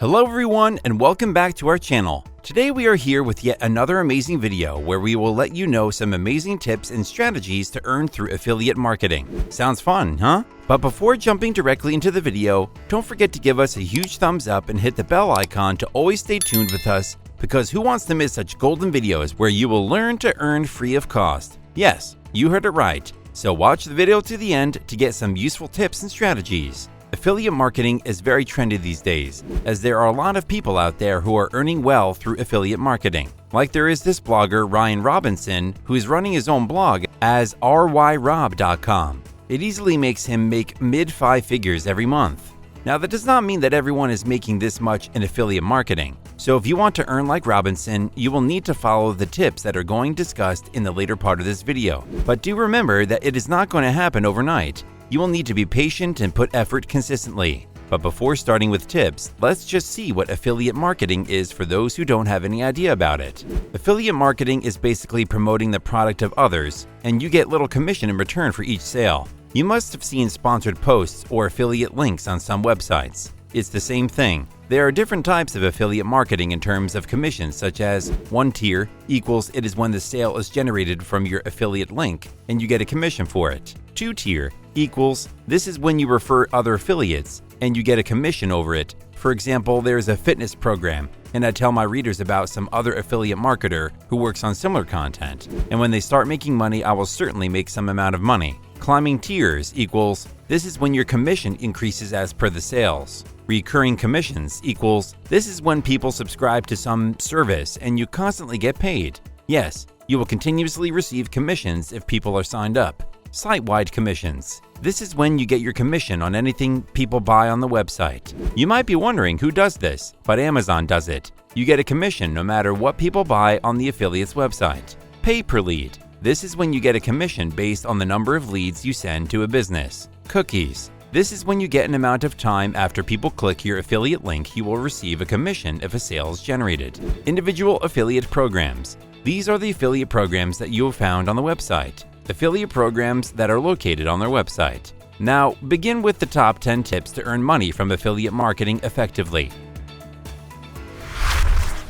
Hello everyone and welcome back to our channel. Today we are here with yet another amazing video where we will let you know some amazing tips and strategies to earn through affiliate marketing. Sounds fun, huh? But before jumping directly into the video, don't forget to give us a huge thumbs up and hit the bell icon to always stay tuned with us, because who wants to miss such golden videos where you will learn to earn free of cost? Yes, you heard it right. So watch the video to the end to get some useful tips and strategies. Affiliate marketing is very trendy these days, as there are a lot of people out there who are earning well through affiliate marketing. Like there is this blogger Ryan Robinson who is running his own blog as ryrob.com. It easily makes him make mid-five figures every month. Now that does not mean that everyone is making this much in affiliate marketing. So if you want to earn like Robinson, you will need to follow the tips that are going discussed in the later part of this video. But do remember that it is not going to happen overnight. You will need to be patient and put effort consistently. But before starting with tips, let's just see what affiliate marketing is for those who don't have any idea about it. Affiliate marketing is basically promoting the product of others, and you get little commission in return for each sale. You must have seen sponsored posts or affiliate links on some websites. It's the same thing. There are different types of affiliate marketing in terms of commissions, such as 1 tier equals it is when the sale is generated from your affiliate link and you get a commission for it. 2 tier equals this is when you refer other affiliates and you get a commission over it. For example, there's a fitness program and I tell my readers about some other affiliate marketer who works on similar content, and when they start making money, I will certainly make some amount of money. Climbing tiers equals this is when your commission increases as per the sales. Recurring commissions equals this is when people subscribe to some service and you constantly get paid. Yes, you will continuously receive commissions if people are signed up. Site-wide commissions. This is when you get your commission on anything people buy on the website. You might be wondering who does this, but Amazon does it. You get a commission no matter what people buy on the affiliate's website. Pay per lead. This is when you get a commission based on the number of leads you send to a business. Cookies. This is when you get an amount of time after people click your affiliate link, you will receive a commission if a sale is generated. Individual affiliate programs. These are the affiliate programs that you have found on the website. Affiliate programs that are located on their website. Now, begin with the top 10 tips to earn money from affiliate marketing effectively.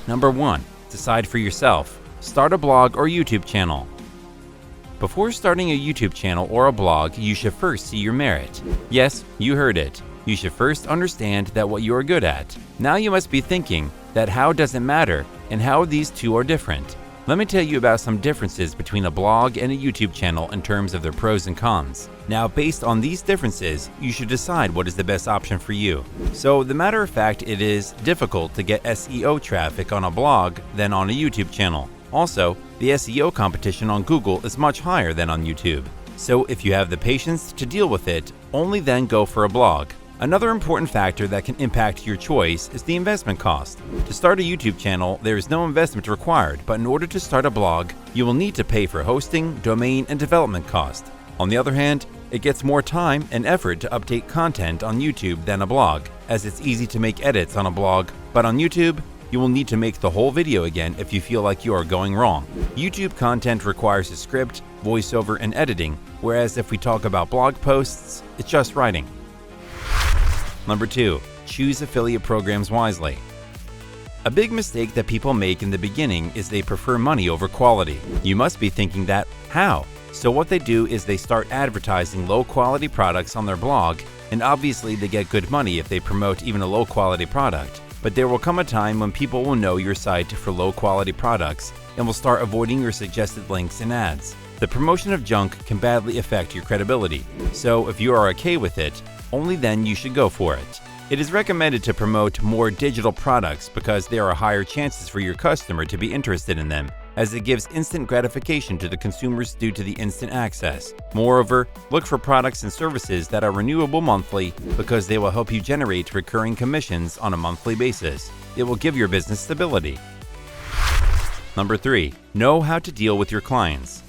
Number 1. Decide for yourself. Start a blog or YouTube channel. Before starting a YouTube channel or a blog, you should first see your merit. Yes, you heard it. You should first understand that what you are good at. Now you must be thinking that how does it matter and how these two are different. Let me tell you about some differences between a blog and a YouTube channel in terms of their pros and cons. Now, based on these differences, you should decide what is the best option for you. So, the matter of fact, it is difficult to get SEO traffic on a blog than on a YouTube channel. Also, the SEO competition on Google is much higher than on YouTube. So, if you have the patience to deal with it, only then go for a blog. Another important factor that can impact your choice is the investment cost. To start a YouTube channel, there is no investment required, but in order to start a blog, you will need to pay for hosting, domain, and development cost. On the other hand, it gets more time and effort to update content on YouTube than a blog, as it's easy to make edits on a blog, but on YouTube, you will need to make the whole video again if you feel like you are going wrong. YouTube content requires a script, voiceover, and editing, whereas if we talk about blog posts, it's just writing. Number 2. Choose affiliate programs wisely. A big mistake that people make in the beginning is they prefer money over quality. You must be thinking that, how? So what they do is they start advertising low-quality products on their blog, and obviously they get good money if they promote even a low-quality product. But there will come a time when people will know your site for low-quality products and will start avoiding your suggested links and ads. The promotion of junk can badly affect your credibility, so if you are okay with it, only then you should go for it. It is recommended to promote more digital products because there are higher chances for your customer to be interested in them, as it gives instant gratification to the consumers due to the instant access. Moreover, look for products and services that are renewable monthly because they will help you generate recurring commissions on a monthly basis. It will give your business stability. Number 3. Know how to deal with your clients.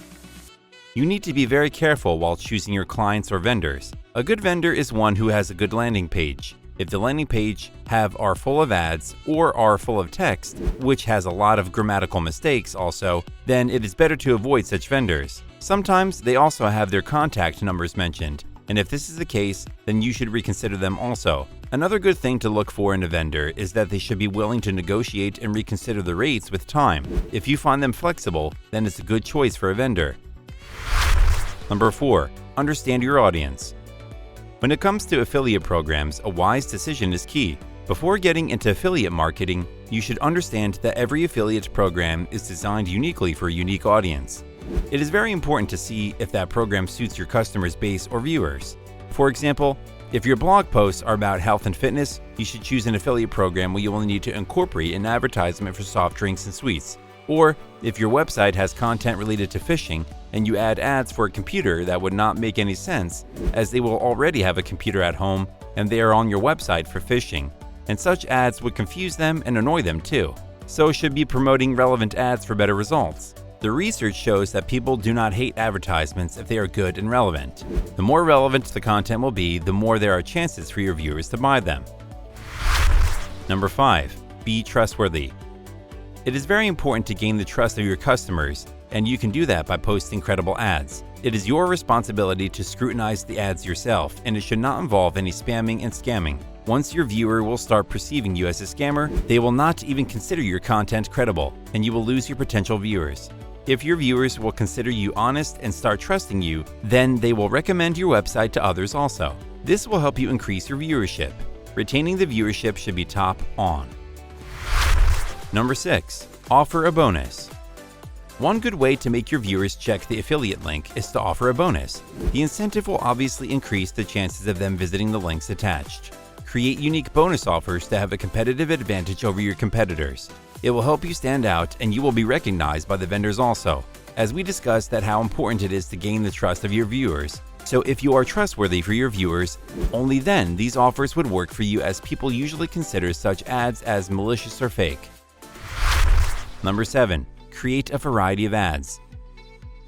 You need to be very careful while choosing your clients or vendors. A good vendor is one who has a good landing page. If the landing page are full of ads or are full of text, which has a lot of grammatical mistakes also, then it is better to avoid such vendors. Sometimes they also have their contact numbers mentioned, And if this is the case, then you should reconsider them also. Another good thing to look for in a vendor is that they should be willing to negotiate and reconsider the rates with time. If you find them flexible, then it's a good choice for a vendor. Number 4. Understand your audience. When it comes to affiliate programs, a wise decision is key. Before getting into affiliate marketing, you should understand that every affiliate program is designed uniquely for a unique audience. It is very important to see if that program suits your customer's base or viewers. For example, if your blog posts are about health and fitness, you should choose an affiliate program where you will need to incorporate an advertisement for soft drinks and sweets. Or, if your website has content related to fishing and you add ads for a computer that would not make any sense, as they will already have a computer at home and they are on your website for fishing, and such ads would confuse them and annoy them too. So should be promoting relevant ads for better results. The research shows that people do not hate advertisements if they are good and relevant. The more relevant the content will be, the more there are chances for your viewers to buy them. Number 5. Be trustworthy. It is very important to gain the trust of your customers, and you can do that by posting credible ads. It is your responsibility to scrutinize the ads yourself, and it should not involve any spamming and scamming. Once your viewer will start perceiving you as a scammer, they will not even consider your content credible, and you will lose your potential viewers. If your viewers will consider you honest and start trusting you, then they will recommend your website to others also. This will help you increase your viewership. Retaining the viewership should be top on. Number 6. Offer a bonus. One good way to make your viewers check the affiliate link is to offer a bonus. The incentive will obviously increase the chances of them visiting the links attached. Create unique bonus offers to have a competitive advantage over your competitors. It will help you stand out and you will be recognized by the vendors also, as we discussed that how important it is to gain the trust of your viewers. So if you are trustworthy for your viewers, only then these offers would work for you, as people usually consider such ads as malicious or fake. Number 7. Create a variety of ads.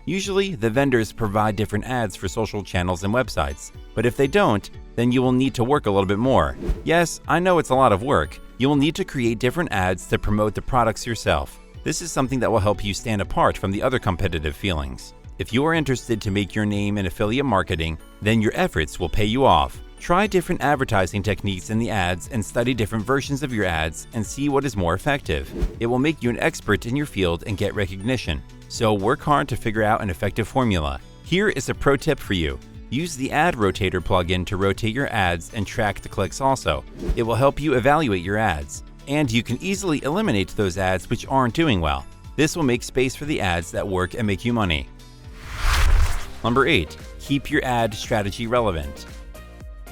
Usually, the vendors provide different ads for social channels and websites, but if they don't, then you will need to work a little bit more. Yes, I know it's a lot of work. You will need to create different ads to promote the products yourself. This is something that will help you stand apart from the other competitive feelings. If you are interested to make your name in affiliate marketing, then your efforts will pay you off. Try different advertising techniques in the ads and study different versions of your ads and see what is more effective. It will make you an expert in your field and get recognition. So work hard to figure out an effective formula. Here is a pro tip for you. Use the Ad Rotator plugin to rotate your ads and track the clicks also. It will help you evaluate your ads, and you can easily eliminate those ads which aren't doing well. This will make space for the ads that work and make you money. Number 8. Keep your ad strategy relevant.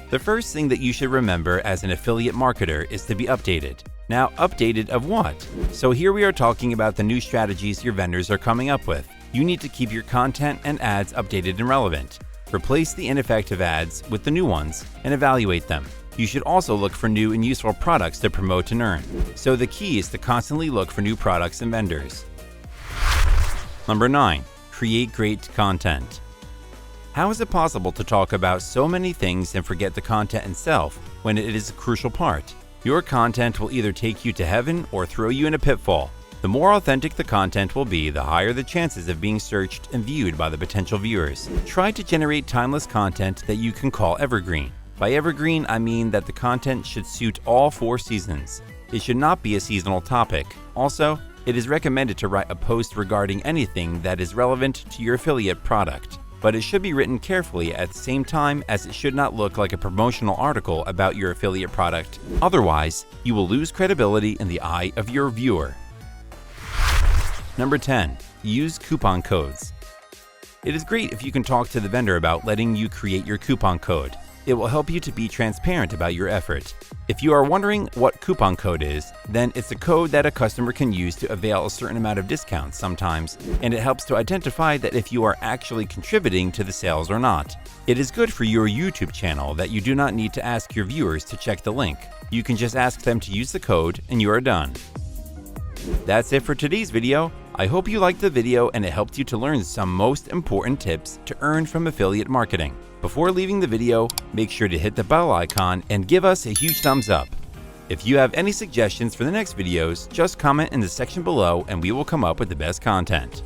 The first thing that you should remember as an affiliate marketer is to be updated. Now, updated of what? So here we are talking about the new strategies your vendors are coming up with. You need to keep your content and ads updated and relevant. Replace the ineffective ads with the new ones and evaluate them. You should also look for new and useful products to promote and earn. So the key is to constantly look for new products and vendors. Number 9. Create great content. How is it possible to talk about so many things and forget the content itself when it is a crucial part? Your content will either take you to heaven or throw you in a pitfall. The more authentic the content will be, the higher the chances of being searched and viewed by the potential viewers. Try to generate timeless content that you can call evergreen. By evergreen, I mean that the content should suit all 4 seasons. It should not be a seasonal topic. Also, it is recommended to write a post regarding anything that is relevant to your affiliate product, but it should be written carefully at the same time, as it should not look like a promotional article about your affiliate product. Otherwise, you will lose credibility in the eye of your viewer. Number 10. Use coupon codes. It is great if you can talk to the vendor about letting you create your coupon code. It will help you to be transparent about your effort. If you are wondering what coupon code is, then it's a code that a customer can use to avail a certain amount of discounts sometimes, and it helps to identify that if you are actually contributing to the sales or not. It is good for your YouTube channel that you do not need to ask your viewers to check the link. You can just ask them to use the code and you are done. That's it for today's video. I hope you liked the video and it helped you to learn some most important tips to earn from affiliate marketing. Before leaving the video, make sure to hit the bell icon and give us a huge thumbs up. If you have any suggestions for the next videos, just comment in the section below and we will come up with the best content.